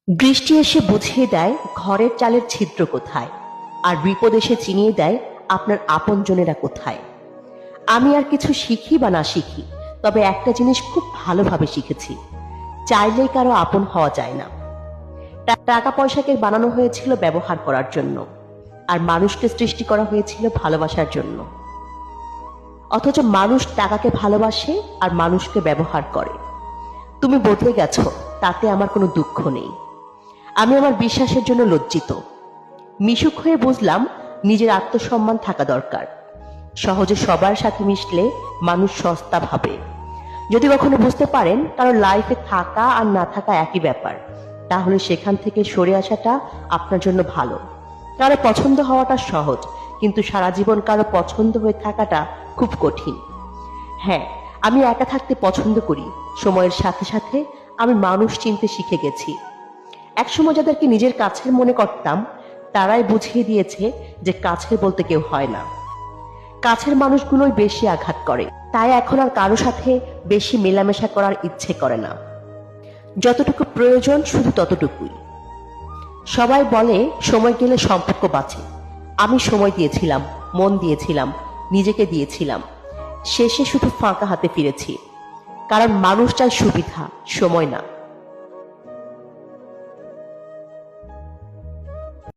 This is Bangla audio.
বৃষ্টি এসে বুঝিয়ে দেয় ঘরের চালের ছিদ্র কোথায়, আর বিপদ এসে চিনিয়ে দেয় আপনার আপনজনেরা কোথায়। আমি আর কিছু শিখি বা না শিখি, তবে একটা জিনিস খুব ভালোভাবে শিখেছি, চাইলেই কারো আপন হওয়া যায় না। টাকা পয়সাকে বানানো হয়েছিল ব্যবহার করার জন্য, আর মানুষকে সৃষ্টি করা হয়েছিল ভালোবাসার জন্য। অথচ মানুষ টাকাকে ভালোবাসে আর মানুষকে ব্যবহার করে। তুমি বদলে গেছো, তাতে আমার কোনো দুঃখ নেই। আমি আমার বিশ্বাসের জন্য লজ্জিত। মিশুক হয়ে বুঝলাম নিজের আত্মসম্মান থাকা দরকার। সহজে সবার সাথে মিশলে মানুষ সস্তা ভাবে। যদি কখনো বুঝতে পারেন কারো লাইফে থাকা আর না থাকা একই ব্যাপার, তাহলে সেখান থেকে সরে আসাটা আপনার জন্য ভালো। কারো পছন্দ হওয়াটা সহজ, কিন্তু সারা জীবন কারো পছন্দ হয়ে থাকাটা খুব কঠিন। হ্যাঁ, আমি একা থাকতে পছন্দ করি। সময়ের সাথে সাথে আমি মানুষ চিনতে শিখে গেছি। একসময় যাদেরকে নিজের কাছের মনে করতাম, তারাই বুঝিয়ে দিয়েছে যে কাছের বলতে কেউ হয় না। কাছের মানুষগুলোই বেশি আঘাত করে, তাই এখন আর কারো সাথে বেশি মেলামেশা করার ইচ্ছে করে না। যতটুকু প্রয়োজন শুধু ততটুকুই। সবাই বলে সময় গেলে সম্পর্ক বাঁচে। আমি সময় দিয়েছিলাম, মন দিয়েছিলাম, নিজেকে দিয়েছিলাম। শেষে শুধু ফাঁকা হাতে ফিরেছি। কারণ মানুষ চায় সুবিধা, সময় না।